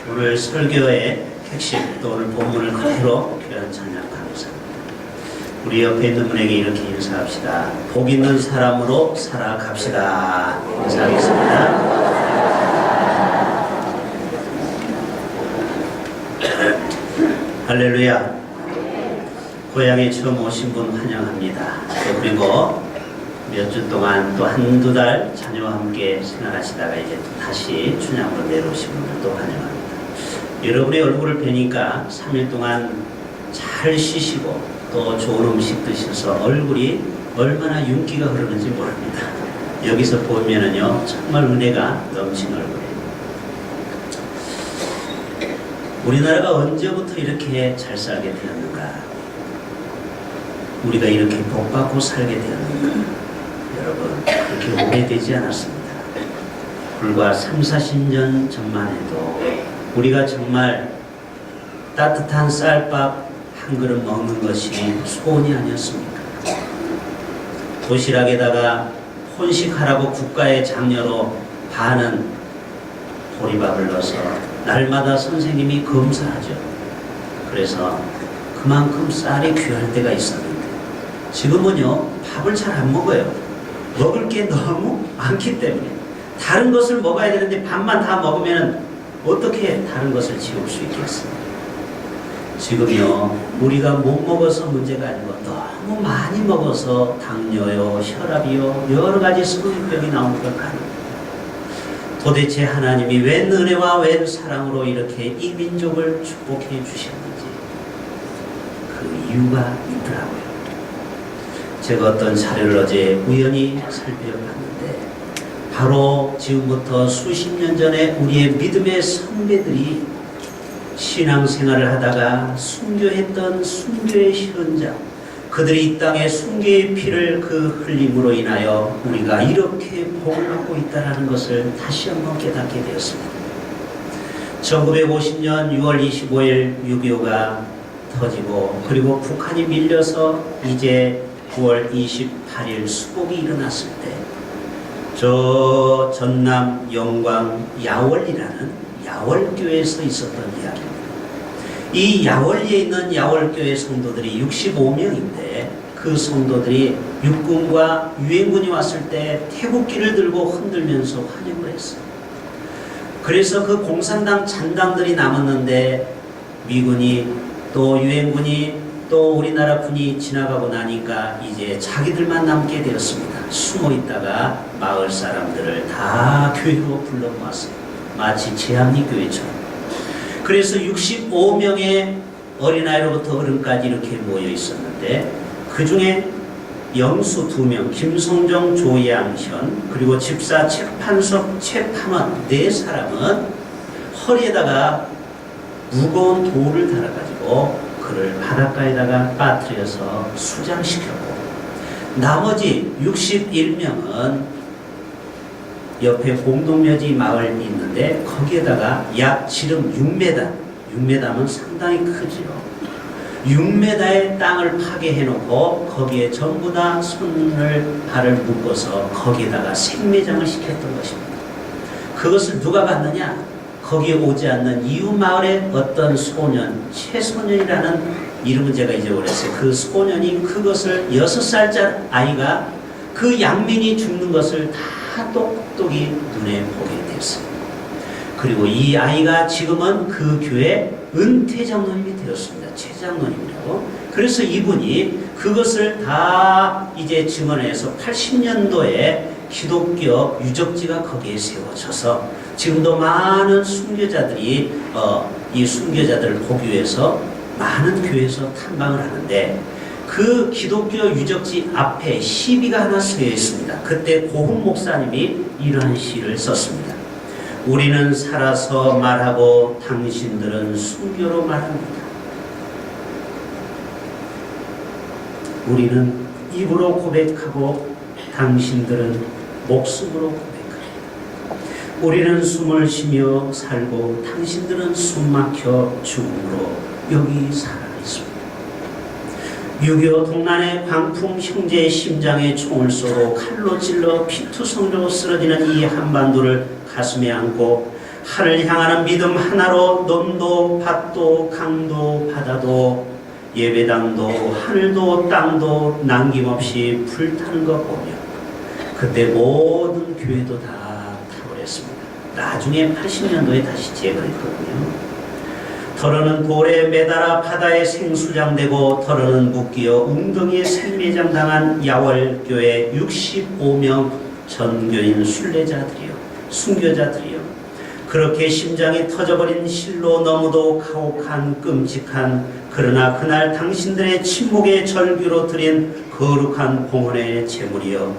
오늘 설교의 핵심 또 오늘 본문을 그대로 교한 찬양 감사합니다. 우리 옆에 있는 분에게 이렇게 인사합시다. 복 있는 사람으로 살아갑시다. 인사하겠습니다. 할렐루야. 고향에 처음 오신 분 환영합니다. 그리고 몇 주 동안 또 한두 달 자녀와 함께 생활하시다가 이제 다시 춘향으로 내려오신 분들도 환영합니다. 여러분의 얼굴을 뵈니까 3일 동안 잘 쉬시고 또 좋은 음식 드셔서 얼굴이 얼마나 윤기가 흐르는지 모릅니다. 여기서 보면은요 정말 은혜가 넘치는 얼굴이에요. 우리나라가 언제부터 이렇게 잘 살게 되었는가? 우리가 이렇게 복받고 살게 되었는가? 여러분 그렇게 오래되지 않았습니다. 불과 30-40년 전만 해도 우리가 정말 따뜻한 쌀밥 한 그릇 먹는 것이 소원이 아니었습니까? 도시락에다가 혼식하라고 국가의 장려로 반은 보리밥을 넣어서 날마다 선생님이 검사하죠. 그래서 그만큼 쌀이 귀할 때가 있었는데 지금은요 밥을 잘 안 먹어요. 먹을 게 너무 많기 때문에 다른 것을 먹어야 되는데 밥만 다 먹으면 어떻게 다른 것을 지울 수 있겠습니까? 지금요 우리가 못 먹어서 문제가 아니고 너무 많이 먹어서 당뇨요 혈압이요 여러 가지 성인병이 나온 것 같아요. 도대체 하나님이 웬 은혜와 웬 사랑으로 이렇게 이 민족을 축복해 주셨는지 그 이유가 있더라고요. 제가 어떤 자료를 어제 우연히 살펴봤는데 바로 지금부터 수십 년 전에 우리의 믿음의 선배들이 신앙생활을 하다가 순교했던 순교의 현장, 그들이 이 땅에 순교의 피를 그 흘림으로 인하여 우리가 이렇게 복을 받고 있다는 것을 다시 한번 깨닫게 되었습니다. 1950년 6월 25일 6.25가 터지고 그리고 북한이 밀려서 이제 9월 28일 수복이 일어났을 때 저 전남 영광 야월이라는 야월교회에서 있었던 이야기입니다. 이 야월리에 있는 야월교회 성도들이 65명인데 그 성도들이 육군과 유엔군이 왔을 때 태국기를 들고 흔들면서 환영을 했어요. 그래서 그 공산당 잔당들이 남았는데 미군이 또 유엔군이 또 우리나라 군이 지나가고 나니까 이제 자기들만 남게 되었습니다. 숨어 있다가 마을 사람들을 다 교회로 불러 모았어요. 마치 재앙리 교회처럼. 그래서 65명의 어린아이로부터 어른까지 이렇게 모여 있었는데 그 중에 영수 2명, 김성정, 조양현, 그리고 집사 최판석, 최판원 4사람은 허리에다가 무거운 돌을 달아가지고 그를 바닷가에다가 빠뜨려서 수장시켰고 나머지 61명은 옆에 공동묘지 마을이 있는데 거기에다가 약 지름 6m면 상당히 크지요. 6m의 땅을 파괴해놓고 거기에 전부 다 손을 발을 묶어서 거기에다가 생매장을 시켰던 것입니다. 그것을 누가 봤느냐? 거기에 오지 않는 이웃 마을의 어떤 소년, 최소년이라는 이름은 제가 잊어버렸어요. 그 소년이 그것을 6살짜리 아이가 그 양민이 죽는 것을 다 똑똑히 눈에 보게 됐어요. 그리고 이 아이가 지금은 그 교회 은퇴 장로님이 되었습니다. 최장로님이라고. 그래서 이분이 그것을 다 이제 증언해서 80년도에 기독교 유적지가 거기에 세워져서 지금도 많은 순교자들이 이 순교자들을 보기 위해서 많은 교회에서 탐방을 하는데 그 기독교 유적지 앞에 시비가 하나 쓰여 있습니다. 그때 고흥 목사님이 이런 시를 썼습니다. 우리는 살아서 말하고 당신들은 순교로 말합니다. 우리는 입으로 고백하고 당신들은 목숨으로 고백합니다. 우리는 숨을 쉬며 살고 당신들은 숨막혀 죽음으로 여기 살아 있습니다. 6.25 동란의 광풍 형제의 심장에 총을 쏘고 칼로 찔러 피투성으로 쓰러지는 이 한반도를 가슴에 안고 하늘 향하는 믿음 하나로 논도 밭도 강도 바다도 예배당도 하늘도 땅도 남김없이 불타는 것 보며 그때 모든 교회도 다 타버렸습니다. 나중에 80년도에 다시 재건했거든요. 더러는 돌에 매달아 바다에 생수장되고 더러는 묶이어 웅덩이에 생매장 당한 야월교회 65명 전교인 순교자들이요. 그렇게 심장이 터져버린 실로 너무도 가혹한 끔찍한 그러나 그날 당신들의 침묵의 절규로 드린 거룩한 봉헌의 제물이여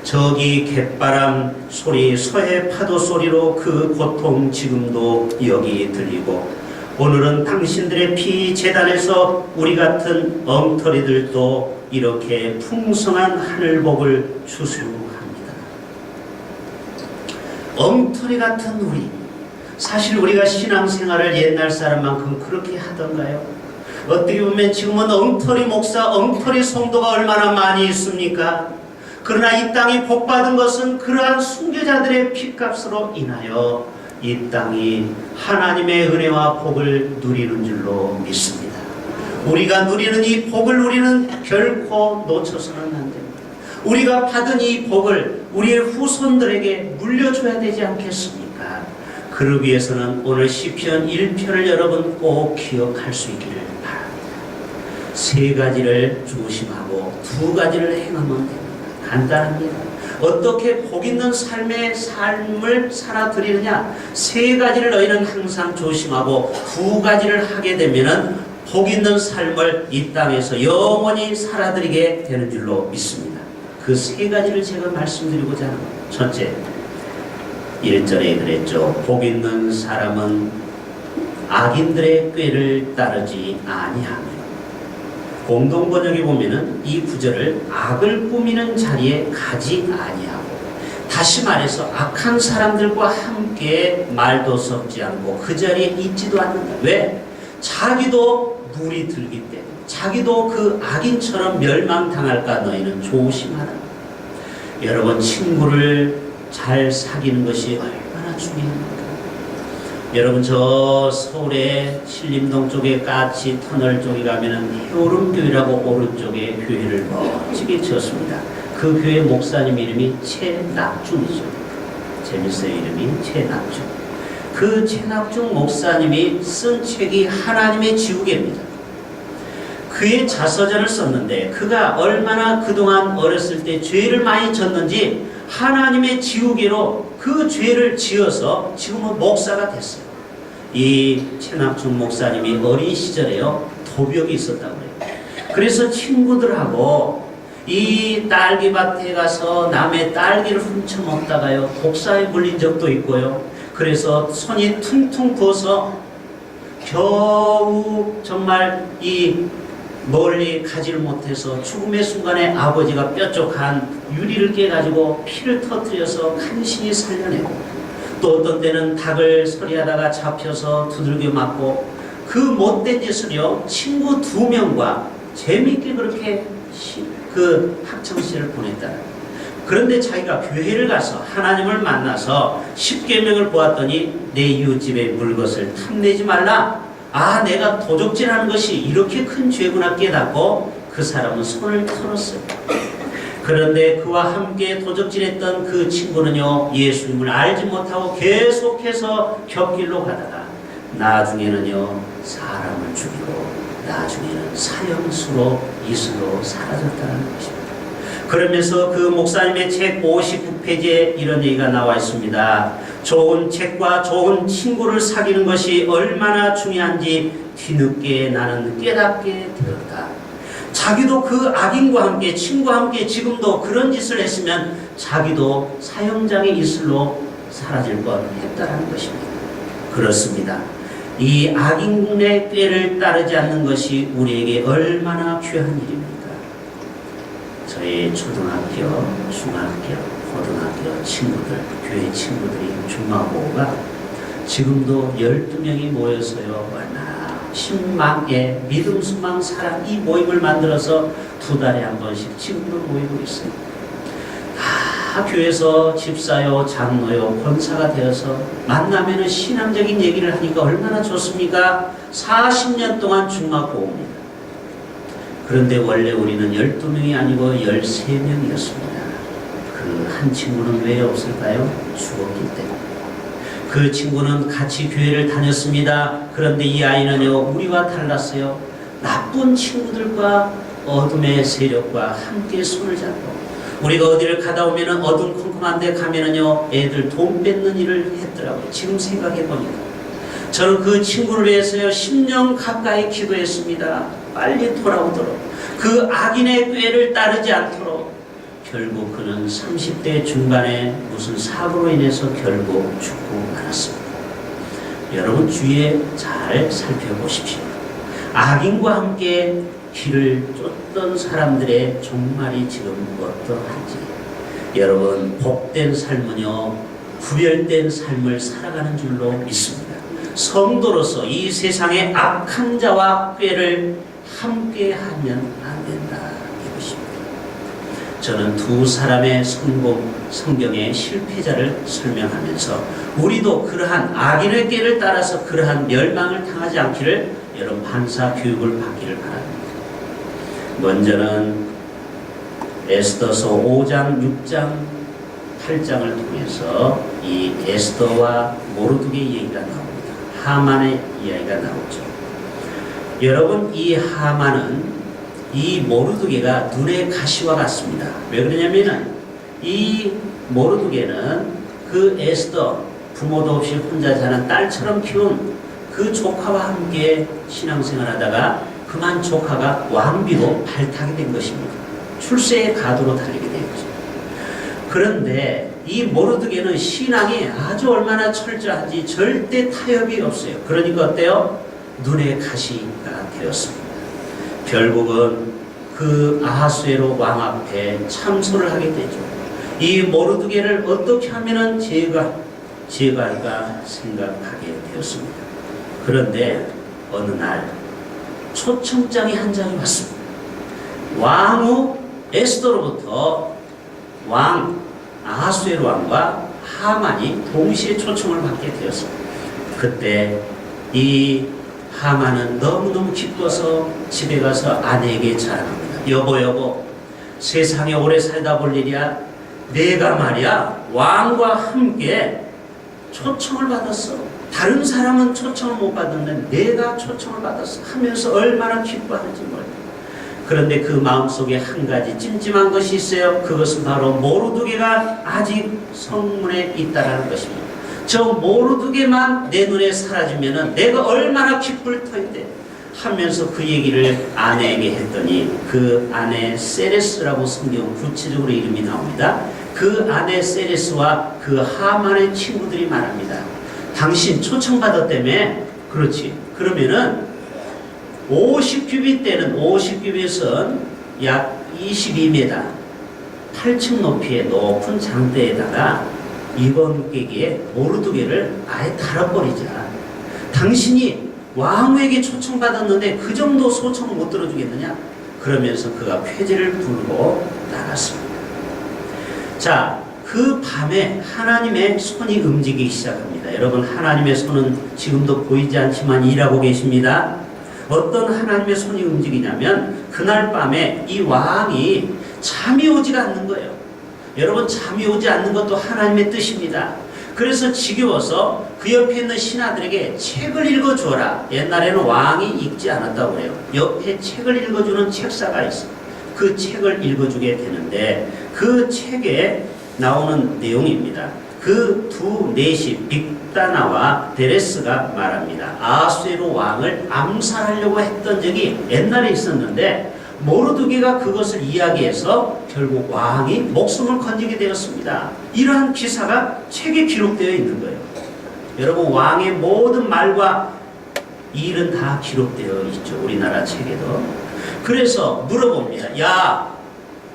저기 갯바람 소리 서해 파도 소리로 그 고통 지금도 여기 들리고 오늘은 당신들의 피 재단에서 우리 같은 엉터리들도 이렇게 풍성한 하늘복을 추수합니다. 엉터리 같은 우리, 사실 우리가 신앙생활을 옛날 사람만큼 그렇게 하던가요? 어떻게 보면 지금은 엉터리 목사, 엉터리 성도가 얼마나 많이 있습니까? 그러나 이 땅이 복받은 것은 그러한 순교자들의 피값으로 인하여 이 땅이 하나님의 은혜와 복을 누리는 줄로 믿습니다. 우리가 누리는 이 복을 우리는 결코 놓쳐서는 안 됩니다. 우리가 받은 이 복을 우리의 후손들에게 물려줘야 되지 않겠습니까? 그러기 위해서는 오늘 시편 1편을 여러분 꼭 기억할 수 있기를 바랍니다. 세 가지를 조심하고 두 가지를 행하면 됩니다. 간단합니다. 어떻게 복 있는 삶을 살아드리느냐? 세 가지를 너희는 항상 조심하고 두 가지를 하게 되면은 복 있는 삶을 이 땅에서 영원히 살아드리게 되는 줄로 믿습니다. 그 세 가지를 제가 말씀드리고자 합니다. 첫째, 1절에 그랬죠. 복 있는 사람은 악인들의 꾀를 따르지 아니하며. 공동번역에 보면은 이 구절을 악을 꾸미는 자리에 가지 아니하고, 다시 말해서 악한 사람들과 함께 말도 섞지 않고 그 자리에 있지도 않는다. 왜? 자기도 물이 들기 때문에, 자기도 그 악인처럼 멸망당할까 너희는 조심하라. 여러분, 친구를 잘 사귀는 것이 얼마나 중요합니까? 여러분, 저 서울의 신림동 쪽에 까치 터널 쪽에 가면은 해오름교회라고 오른쪽에 교회를 멋지게 지었습니다. 그 교회 목사님 이름이 최낙중이죠. 재밌어요. 이름이 최낙중. 그 최낙중 목사님이 쓴 책이 하나님의 지우개입니다. 그의 자서전을 썼는데 그가 얼마나 그동안 어렸을 때 죄를 많이 졌는지 하나님의 지우개로 그 죄를 지어서 지금은 목사가 됐어요. 이 최낙중 목사님이 어린 시절에요, 도벽이 있었다고 해요. 그래서 친구들하고 이 딸기밭에 가서 남의 딸기를 훔쳐 먹다가요, 독사에 물린 적도 있고요. 그래서 손이 퉁퉁 부어서 겨우 정말 이 멀리 가지를 못해서 죽음의 순간에 아버지가 뾰족한 유리를 깨가지고 피를 터뜨려서 간신히 살려내고, 또 어떤 때는 닭을 서리하다가 잡혀서 두들겨 맞고, 그 못된 짓을요 친구 2명과 재미있게 그렇게 그 학창시절을 보냈다. 그런데 자기가 교회를 가서 하나님을 만나서 10계명을 보았더니 내 이웃집에 물 것을 탐내지 말라. 아, 내가 도적질하는 것이 이렇게 큰 죄구나 깨닫고 그 사람은 손을 털었어요. 그런데 그와 함께 도적질했던 그 친구는요, 예수님을 알지 못하고 계속해서 곁길로 가다가 나중에는요, 사람을 죽이고 나중에는 사형수로 이슬로 사라졌다는 것입니다. 그러면서 그 목사님의 책 59페이지에 이런 얘기가 나와 있습니다. 좋은 책과 좋은 친구를 사귀는 것이 얼마나 중요한지 뒤늦게 나는 깨닫게 되었다. 자기도 그 악인과 함께, 친구와 함께 지금도 그런 짓을 했으면 자기도 사형장의 이슬로 사라질 뻔했다는 것입니다. 그렇습니다. 이 악인의 꾀를 따르지 않는 것이 우리에게 얼마나 귀한 일입니까? 저희 초등학교, 중학교, 고등학교 친구들, 교회 친구들이 중마고가 지금도 12명이 모여서요, 얼마나 신망의 믿음, 소망, 사랑 이 모임을 만들어서 2달에 한 번씩 지금도 모이고 있어요. 다 교회에서 집사요, 장로요, 권사가 되어서 만나면은 신앙적인 얘기를 하니까 얼마나 좋습니까? 40년 동안 중학고입니다. 그런데 원래 우리는 12명이 아니고 13명이었습니다. 그 한 친구는 왜 없을까요? 죽었기 때문에. 그 친구는 같이 교회를 다녔습니다. 그런데 이 아이는요, 우리와 달랐어요. 나쁜 친구들과 어둠의 세력과 함께 손을 잡고, 우리가 어디를 가다 오면은 어둠컴컴한 데 가면은요, 애들 돈 뺏는 일을 했더라고요. 지금 생각해 보니까. 저는 그 친구를 위해서요, 10년 가까이 기도했습니다. 빨리 돌아오도록. 그 악인의 꾀를 따르지 않도록. 결국 그는 30대 중반에 무슨 사고로 인해서 결국 죽고 말았습니다. 여러분 주위에 잘 살펴보십시오. 악인과 함께 길을 쫓던 사람들의 종말이 지금 어떠한지. 여러분 복된 삶은요, 구별된 삶을 살아가는 줄로 믿습니다. 성도로서 이 세상의 악한 자와 꾀를 함께 하면 안 된다, 이것입니다. 저는 두 사람의 성경의 실패자를 설명하면서 우리도 그러한 악인의 꾀를 따라서 그러한 멸망을 당하지 않기를 여러분 반사 교육을 받기를 바랍니다. 먼저는 에스더서 5장, 6장, 8장을 통해서 이 에스더와 모르드게 얘기가 나옵니다. 하만의 이야기가 나오죠. 여러분 이 하만은 이 모르드게가 눈의 가시와 같습니다. 왜 그러냐면은 이 모르드게는 그 에스더, 부모도 없이 혼자 사는 딸처럼 키운 그 조카와 함께 신앙생활하다가 그만 조카가 왕비로 발탁이 된 것입니다. 출세의 가도로 달리게 된 것입니다. 그런데 이 모르드게는 신앙이 아주 얼마나 철저한지 절대 타협이 없어요. 그러니까 어때요? 눈의 가시가 되었습니다. 결국은 그 아하수에로 왕 앞에 참소를 하게 되죠. 이 모르드게를 어떻게 하면은 제거할까 생각하게 되었습니다. 그런데 어느 날 초청장이 한 장이 왔습니다. 왕후 에스더로부터 왕 아하수에로 왕과 하만이 동시에 초청을 받게 되었습니다. 그때 이 하만은 너무너무 기뻐서 집에 가서 아내에게 자랑합니다. 여보, 세상에 오래 살다 볼 일이야. 내가 말이야 왕과 함께 초청을 받았어. 다른 사람은 초청을 못 받았는데 내가 초청을 받았어 하면서 얼마나 기뻐하는지 몰라요. 그런데 그 마음속에 한 가지 찜찜한 것이 있어요. 그것은 바로 모르드게가 아직 성문에 있다라는 것입니다. 저 모르드게만 내 눈에 사라지면은 내가 얼마나 기쁠 터인데 하면서 그 얘기를 아내에게 했더니 그 아내 세레스라고 성경 구체적으로 이름이 나옵니다. 그 아내 세레스와 그 하만의 친구들이 말합니다. 당신 초청받았다며? 그렇지. 그러면은 50규빗 되는 50규빗은 약 22m 8층 높이의 높은 장대에다가 이번 계기에 모르드게를 아예 달아버리자. 당신이 왕후에게 초청받았는데 그 정도 소청을 못 들어주겠느냐? 그러면서 그가 쾌제를 부르고 나갔습니다. 자, 그 밤에 하나님의 손이 움직이기 시작합니다. 여러분 하나님의 손은 지금도 보이지 않지만 일하고 계십니다. 어떤 하나님의 손이 움직이냐면 그날 밤에 이 왕이 잠이 오지가 않는 거예요. 여러분 잠이 오지 않는 것도 하나님의 뜻입니다. 그래서 지겨워서 그 옆에 있는 신하들에게 책을 읽어주어라. 옛날에는 왕이 읽지 않았다고 해요. 옆에 책을 읽어주는 책사가 있어요. 그 책을 읽어주게 되는데 그 책에 나오는 내용입니다. 그 두 넷이 빅다나와 데레스가 말합니다. 아하수에로 왕을 암살하려고 했던 적이 옛날에 있었는데 모르드게가 그것을 이야기해서 결국 왕이 목숨을 건지게 되었습니다. 이러한 기사가 책에 기록되어 있는 거예요. 여러분 왕의 모든 말과 일은 다 기록되어 있죠. 우리나라 책에도. 그래서 물어봅니다. 야,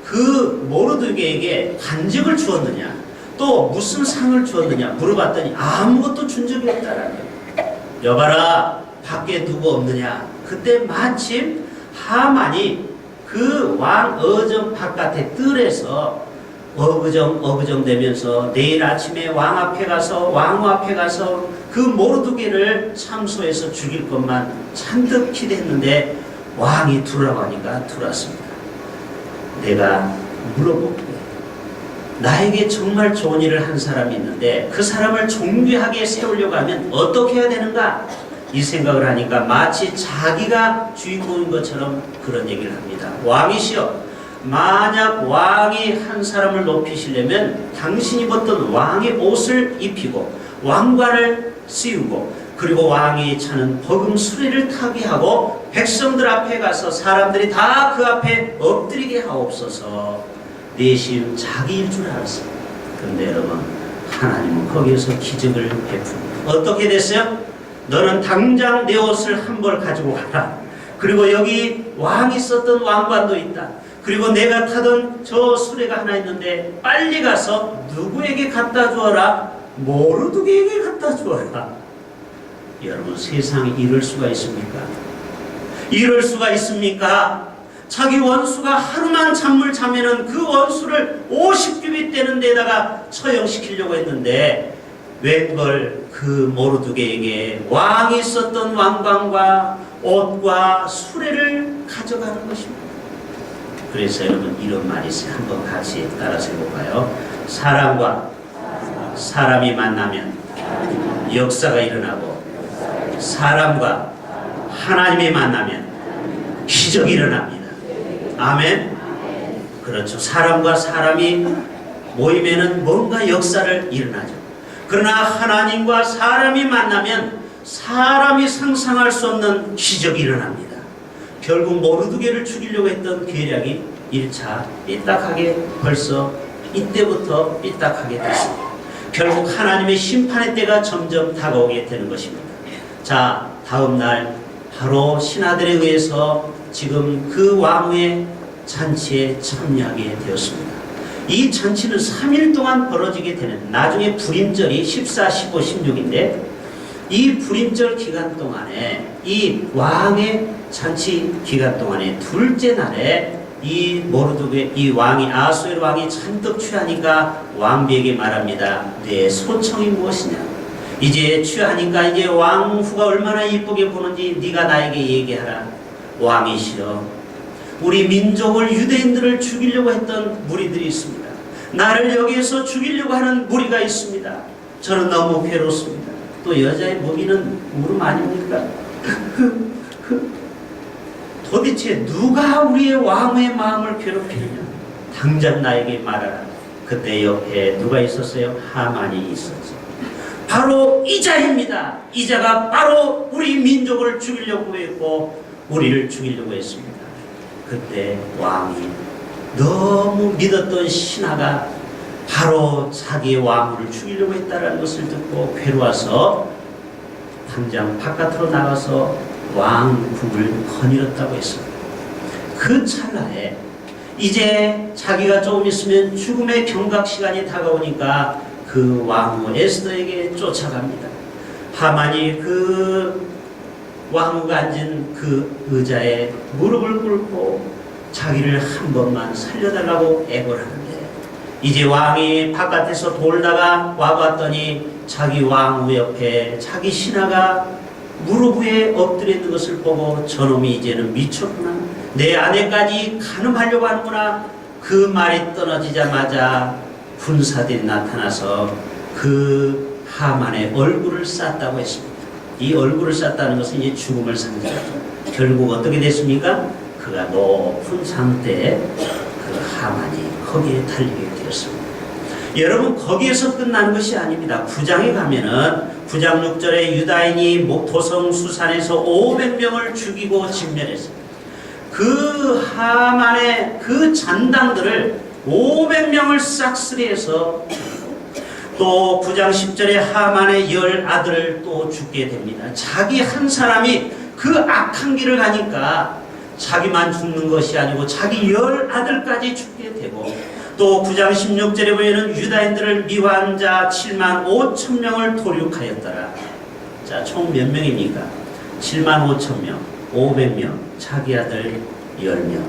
그 모르드게에게 관직을 주었느냐? 또 무슨 상을 주었느냐? 물어봤더니 아무것도 준 적이 없다라는 거예요. 여봐라, 밖에 누구 없느냐? 그때 마침 하만이 그 왕 어전 바깥에 뜰에서 어그정 되면서 내일 아침에 왕 앞에 가서 왕후 앞에 가서 그 모르드게를 참소해서 죽일 것만 잔뜩 기대했는데 왕이 들어오라고 하니까 들어왔습니다. 내가 물어볼게. 나에게 정말 좋은 일을 한 사람이 있는데 그 사람을 존귀하게 세우려고 하면 어떻게 해야 되는가? 이 생각을 하니까 마치 자기가 주인공인 것처럼 그런 얘기를 합니다. 왕이시여, 만약 왕이 한 사람을 높이시려면 당신이 입었던 왕의 옷을 입히고 왕관을 씌우고 그리고 왕이 차는 버금 수레를 타게 하고 백성들 앞에 가서 사람들이 다 그 앞에 엎드리게 하옵소서. 내심 자기일 줄 알았어요. 그런데 여러분, 하나님은 거기에서 기적을 베풉니다. 어떻게 됐어요? 너는 당장 내 옷을 한 벌 가지고 가라. 그리고 여기 왕이 썼던 왕관도 있다. 그리고 내가 타던 저 수레가 하나 있는데 빨리 가서 누구에게 갖다 주어라? 모르드게에게 갖다 주어라. 여러분, 세상에 이럴 수가 있습니까? 이럴 수가 있습니까? 자기 원수가 하루만 잠을 자면은 그 원수를 50규빗 되는 데다가 처형시키려고 했는데 웬걸 그 모르드게에게 왕이 썼던 왕관과 옷과 수레를 가져가는 것입니다. 그래서 여러분, 이런 말이 있어요. 한번 같이 따라서 해볼까요? 사람과 사람이 만나면 역사가 일어나고 사람과 하나님이 만나면 기적이 일어납니다. 아멘. 그렇죠. 사람과 사람이 모이면은 뭔가 역사를 일어나죠. 그러나 하나님과 사람이 만나면 사람이 상상할 수 없는 기적이 일어납니다. 결국 모르드게를 죽이려고 했던 계략이 1차 삐딱하게 벌써 이때부터 삐딱하게 됐습니다. 결국 하나님의 심판의 때가 점점 다가오게 되는 것입니다. 자, 다음 날 바로 신하들에 의해서 지금 그 왕후의 잔치에 참여하게 되었습니다. 이 잔치는 3일 동안 벌어지게 되는, 나중에 불임절이 14, 15, 16인데 이 불임절 기간 동안에, 이 왕의 잔치 기간 동안에 둘째 날에 이 모르드게, 이 왕이, 아수에르 왕이 잔뜩 취하니까 왕비에게 말합니다. 내 소청이 무엇이냐? 이제 취하니까 이제 왕후가 얼마나 이쁘게 보는지 네가 나에게 얘기하라. 왕이시여, 우리 민족을, 유대인들을 죽이려고 했던 무리들이 있습니다. 나를 여기에서 죽이려고 하는 무리가 있습니다. 저는 너무 괴롭습니다. 또 여자의 먹이는 울음 아닙니까? 도대체 누가 우리의 왕의 마음을 괴롭히느냐? 당장 나에게 말하라. 그때 옆에 누가 있었어요? 하만이 있었죠. 바로 이자입니다. 이자가 바로 우리 민족을 죽이려고 했고 우리를 죽이려고 했습니다. 그때 왕이 너무 믿었던 신하가 바로 자기의 왕후를 죽이려고 했다는 것을 듣고 괴로워서 당장 바깥으로 나가서 왕궁을 거닐었다고 했습니다. 그 찰나에 이제 자기가 조금 있으면 죽음의 경각 시간이 다가오니까 그 왕후 에스더에게 쫓아갑니다. 하만이 그 왕후가 앉은 그 의자에 무릎을 꿇고 자기를 한 번만 살려달라고 애걸 하는데, 이제 왕이 바깥에서 돌다가 와봤더니 자기 왕후 옆에 자기 신하가 무릎 위에 엎드려 있는 것을 보고 저놈이 이제는 미쳤구나, 내 아내까지 간음하려고 하는구나. 그 말이 떨어지자마자 군사들이 나타나서 그 하만의 얼굴을 쌌다고 했습니다. 이 얼굴을 쌌다는 것은 이제 죽음을 상징하죠. 결국 어떻게 됐습니까? 그가 높은 상태에 그 하만이 거기에 달리게 되었습니다. 여러분, 거기에서 끝나는 것이 아닙니다. 9장에 가면은 9장 6절에 유다인이 도성 수산에서 500명을 죽이고 진멸했습니다. 그 하만의 그 잔당들을 500명을 싹쓸이해서, 또 9장 10절에 하만의 10 아들을 또 죽게 됩니다. 자기 한 사람이 그 악한 길을 가니까 자기만 죽는 것이 아니고 자기 10 아들까지 죽게 되고, 또 9장 16절에 보면은 유다인들을 미워한 자 7만 5천 명을 도륙하였더라. 자, 총 몇 명입니까? 7만 5천 명, 500명, 자기 아들 10명.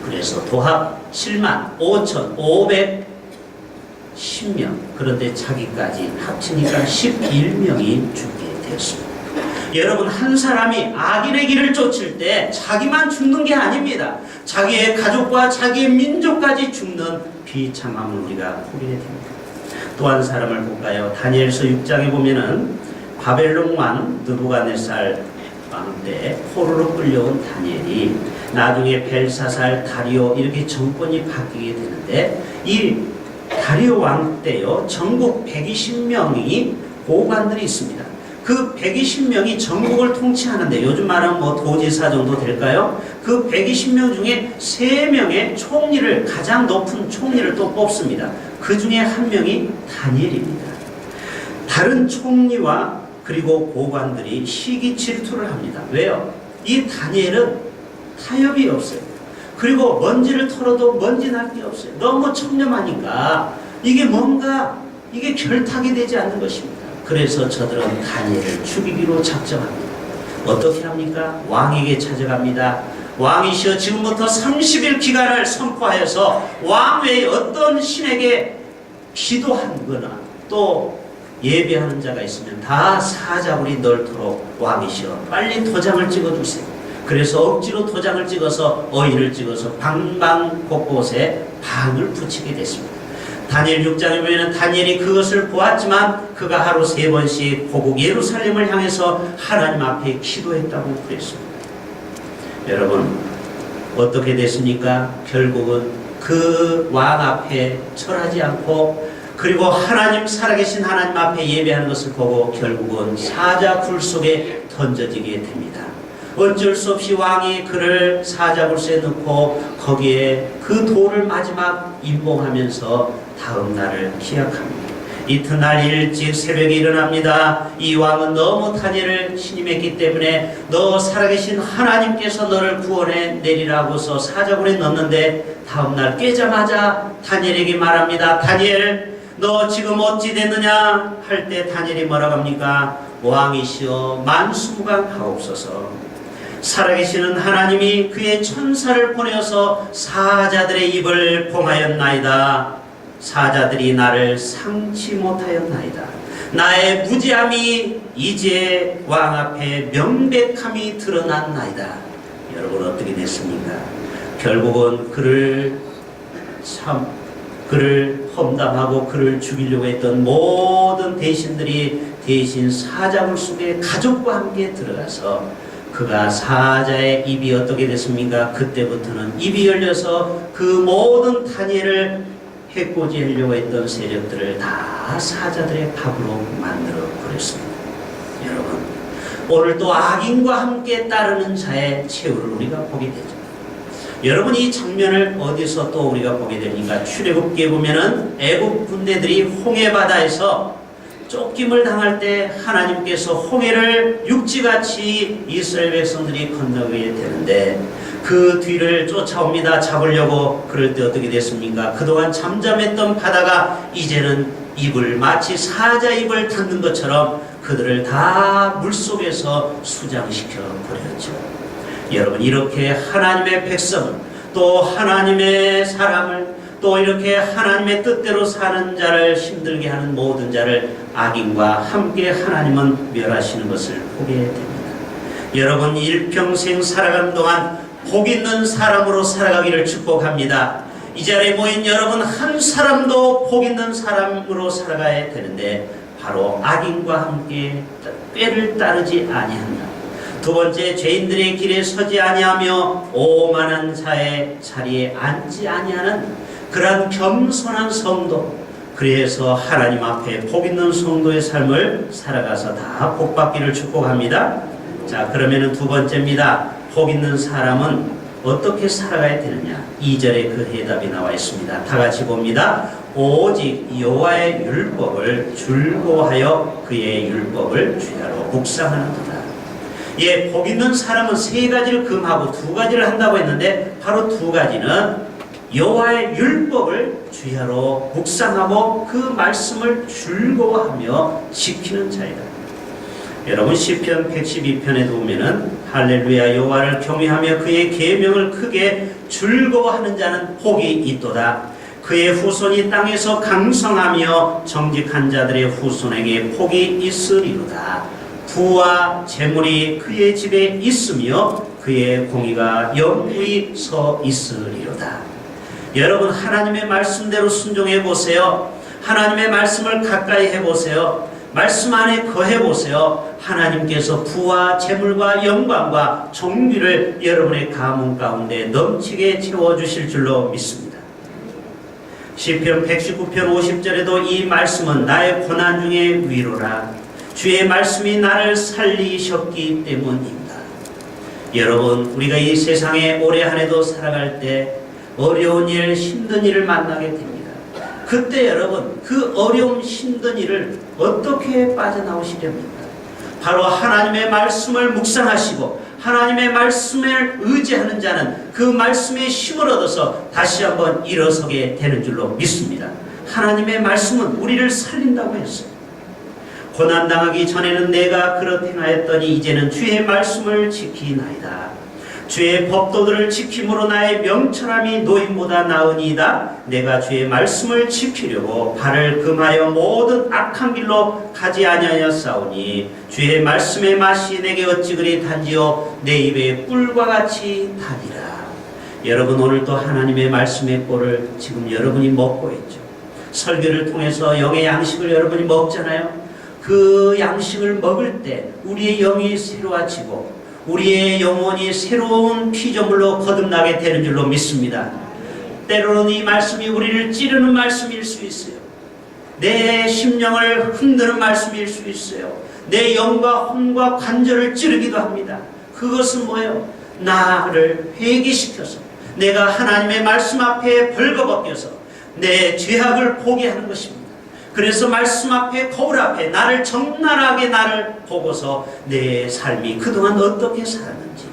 그래서 도합 7만 5천 500 10명, 그런데 자기까지 합치니까 11명이 죽게 되었습니다. 여러분, 한 사람이 악인의 길을 쫓을 때 자기만 죽는 게 아닙니다. 자기의 가족과 자기의 민족까지 죽는 비참함을 우리가 보게 됩니다. 또 한 사람을 볼까요? 다니엘서 6장에 보면은 바벨론 왕 느부갓네살 왕 때 포로로 끌려온 다니엘이 나중에 벨사살, 다리오 이렇게 정권이 바뀌게 되는데, 이 다리오 왕 때요, 전국 120명이 고관들이 있습니다. 그 120명이 전국을 통치하는데, 요즘 말하면 뭐 도지사 정도 될까요? 그 120명 중에 3명의 총리를, 가장 높은 총리를 또 뽑습니다. 그 중에 한 명이 다니엘입니다. 다른 총리와 그리고 고관들이 시기 질투를 합니다. 왜요? 이 다니엘은 타협이 없어요. 그리고 먼지를 털어도 먼지 날 게 없어요. 너무 청렴하니까 이게 뭔가 이게 결탁이 되지 않는 것입니다. 그래서 저들은 다니엘을 죽이기로 작정합니다. 어떻게 합니까? 왕에게 찾아갑니다. 왕이시여, 지금부터 30일 기간을 선포하여서 왕 외에 어떤 신에게 기도하거나 또 예배하는 자가 있으면 다 사자굴이 넓도록 왕이시여 빨리 도장을 찍어주세요. 그래서 억지로 도장을 찍어서 어인을 찍어서 방방 곳곳에 방을 붙이게 됐습니다. 다니엘 6장에 보면 다니엘이 그것을 보았지만 그가 하루 3번씩 고국 예루살렘을 향해서 하나님 앞에 기도했다고 그랬습니다. 여러분, 어떻게 됐습니까? 결국은 그 왕 앞에 절하지 않고, 그리고 하나님, 살아계신 하나님 앞에 예배하는 것을 보고 결국은 사자굴 속에 던져지게 됩니다. 어쩔 수 없이 왕이 그를 사자굴에 넣고 거기에 그 돌을 마지막 임봉하면서 다음 날을 기약합니다. 이튿날 일찍 새벽에 일어납니다. 이 왕은 너무 다니엘을 신임했기 때문에 너 살아계신 하나님께서 너를 구원해 내리라고서 사자굴에 넣는데, 다음날 깨자마자 다니엘에게 말합니다. 다니엘, 너 지금 어찌 됐느냐? 할 때 다니엘이 뭐라고 합니까? 왕이시여, 만수무강하옵소서. 살아계시는 하나님이 그의 천사를 보내어서 사자들의 입을 봉하였나이다. 사자들이 나를 상치 못하였나이다. 나의 무지함이 이제 왕 앞에 명백함이 드러났나이다. 여러분, 어떻게 됐습니까? 결국은 그를 험담하고 그를 죽이려고 했던 모든 대신들이 대신 사자굴 속에 가족과 함께 들어가서 그가 사자의 입이 어떻게 됐습니까? 그때부터는 입이 열려서 그 모든 다니엘을 해코지하려고 했던 세력들을 다 사자들의 밥으로 만들어 버렸습니다. 여러분, 오늘 또 악인과 함께 따르는 자의 최후를 우리가 보게 되죠. 여러분, 이 장면을 어디서 또 우리가 보게 됩니까? 출애굽기에 보면은 애굽 군대들이 홍해 바다에서 쫓김을 당할 때 하나님께서 홍해를 육지같이 이스라엘 백성들이 건너게 되는데, 그 뒤를 쫓아옵니다. 잡으려고. 그럴 때 어떻게 됐습니까? 그동안 잠잠했던 바다가 이제는 입을, 마치 사자 입을 닫는 것처럼 그들을 다 물속에서 수장시켜 버렸죠. 여러분, 이렇게 하나님의 백성, 또 하나님의 사람을, 또 이렇게 하나님의 뜻대로 사는 자를 힘들게 하는 모든 자를 악인과 함께 하나님은 멸하시는 것을 보게 됩니다. 여러분, 일평생 살아가는 동안 복 있는 사람으로 살아가기를 축복합니다. 이 자리에 모인 여러분 한 사람도 복 있는 사람으로 살아가야 되는데, 바로 악인과 함께 꾀를 따르지 아니한다. 두 번째, 죄인들의 길에 서지 아니하며 오만한 자의 자리에 앉지 아니하는 그러한 겸손한 성도, 그래서 하나님 앞에 복 있는 성도의 삶을 살아가서 다 복받기를 축복합니다. 자, 그러면은 두 번째입니다. 복 있는 사람은 어떻게 살아가야 되느냐? 2절에 그 해답이 나와 있습니다. 다 같이 봅니다. 오직 여호와의 율법을 즐거워하여 그의 율법을 주야로 묵상하는도다. 예, 복 있는 사람은 3가지를 금하고 2가지를 한다고 했는데, 바로 2가지는 여호와의 율법을 주야로 묵상하고 그 말씀을 즐거워하며 지키는 자이다. 여러분, 시편 112편에 보면은 할렐루야, 여호와를 경외하며 그의 계명을 크게 즐거워하는 자는 복이 있도다. 그의 후손이 땅에서 강성하며 정직한 자들의 후손에게 복이 있으리로다. 부와 재물이 그의 집에 있으며 그의 공의가 영구히 서 있으리로다. 여러분, 하나님의 말씀대로 순종해 보세요. 하나님의 말씀을 가까이 해보세요. 말씀 안에 거해보세요. 하나님께서 부와 재물과 영광과 정비를 여러분의 가문 가운데 넘치게 채워주실 줄로 믿습니다. 시편 119편 50절에도 이 말씀은 나의 고난 중에 위로라. 주의 말씀이 나를 살리셨기 때문입니다. 여러분, 우리가 이 세상에 올해 한 해도 살아갈 때 어려운 일, 힘든 일을 만나게 됩니다. 그때 여러분, 그 어려움, 힘든 일을 어떻게 빠져나오시렵니까? 바로 하나님의 말씀을 묵상하시고 하나님의 말씀을 의지하는 자는 그 말씀에 힘을 얻어서 다시 한번 일어서게 되는 줄로 믿습니다. 하나님의 말씀은 우리를 살린다고 했어요. 고난당하기 전에는 내가 그렇게 행하였더니 이제는 주의 말씀을 지키나이다. 주의 법도들을 지킴으로 나의 명철함이 노임보다 나으니이다. 내가 주의 말씀을 지키려고 발을 금하여 모든 악한 길로 가지 아니하였사오니 주의 말씀의 맛이 내게 어찌 그리 단지요 내 입에 꿀과 같이 달이라. 여러분, 오늘도 하나님의 말씀의 꿀을 지금 여러분이 먹고 있죠. 설교를 통해서 영의 양식을 여러분이 먹잖아요. 그 양식을 먹을 때 우리의 영이 새로워지고 우리의 영혼이 새로운 피조물로 거듭나게 되는 줄로 믿습니다. 때로는 이 말씀이 우리를 찌르는 말씀일 수 있어요. 내 심령을 흔드는 말씀일 수 있어요. 내 영과 혼과 관절을 찌르기도 합니다. 그것은 뭐예요? 나를 회개시켜서 내가 하나님의 말씀 앞에 벌거벗겨서 내 죄악을 보게 하는 것입니다. 그래서 말씀 앞에, 거울 앞에 나를 적나라하게 나를 보고서 내 삶이 그동안 어떻게 살았는지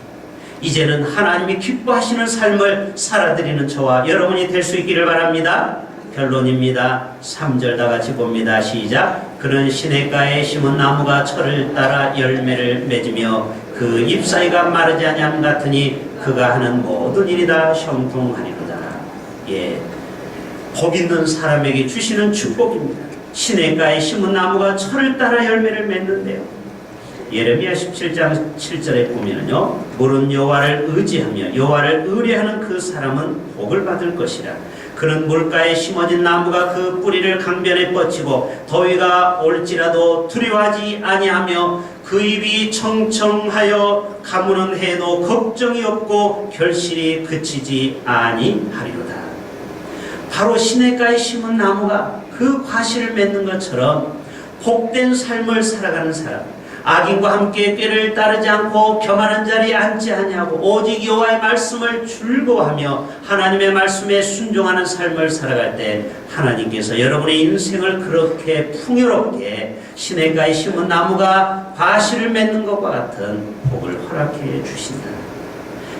이제는 하나님이 기뻐하시는 삶을 살아드리는 저와 여러분이 될 수 있기를 바랍니다. 결론입니다. 3절 다 같이 봅니다. 시작. 그는 시냇가에 심은 나무가 철을 따라 열매를 맺으며 그 잎사이가 마르지 아니함 같으니 그가 하는 모든 일이 다 형통하리로다. 예, 복 있는 사람에게 주시는 축복입니다. 시냇가에 심은 나무가 철을 따라 열매를 맺는데요. 예레미야 17장 7절에 보면요, 물은 여호와를 의지하며 여호와를 의뢰하는 그 사람은 복을 받을 것이라. 그는 물가에 심어진 나무가 그 뿌리를 강변에 뻗치고 더위가 올지라도 두려워하지 아니하며 그 입이 청청하여 가무는 해도 걱정이 없고 결실이 그치지 아니하리로다. 바로 시냇가에 심은 나무가 그 과실을 맺는 것처럼 복된 삶을 살아가는 사람, 악인과 함께 꾀를 따르지 않고 교만한 자리에 앉지 아니하고 오직 여호와의 말씀을 즐거워하며 하나님의 말씀에 순종하는 삶을 살아갈 때 하나님께서 여러분의 인생을 그렇게 풍요롭게 시냇가에 심은 나무가 과실을 맺는 것과 같은 복을 허락해 주신다.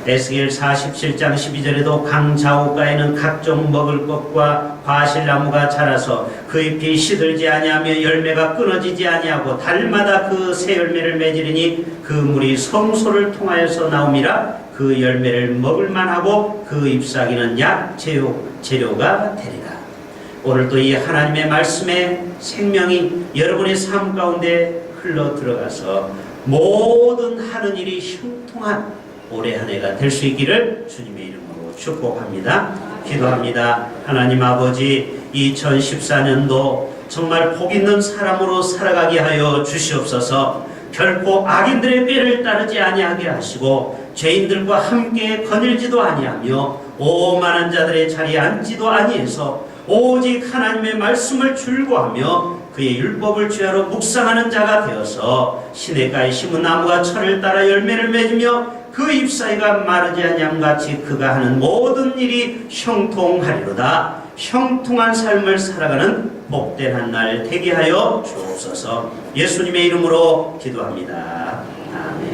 에스겔 47장 12절에도 강 좌우가에는 각종 먹을 것과 과실나무가 자라서 그 잎이 시들지 아니하며 열매가 끊어지지 아니하고 달마다 그 새 열매를 맺으리니 그 물이 성소를 통하여서 나옴이라. 그 열매를 먹을 만하고 그 잎사귀는 약 재료가 되리라. 오늘도 이 하나님의 말씀의 생명이 여러분의 삶 가운데 흘러 들어가서 모든 하는 일이 형통한 올해 한 해가 될 수 있기를 주님의 이름으로 축복합니다. 기도합니다. 하나님 아버지, 2014년도 정말 복 있는 사람으로 살아가게 하여 주시옵소서. 결코 악인들의 꾀를 따르지 아니하게 하시고 죄인들과 함께 거닐지도 아니하며 오만한 자들의 자리에 앉지도 아니해서 오직 하나님의 말씀을 즐거워하며 그의 율법을 주야로 묵상하는 자가 되어서 시냇가에 심은 나무가 철을 따라 열매를 맺으며 그 잎사이가 마르지 아니함같이 그가 하는 모든 일이 형통하리로다. 형통한 삶을 살아가는 복된 한 날 되게 하여 주옵소서. 예수님의 이름으로 기도합니다. 아멘.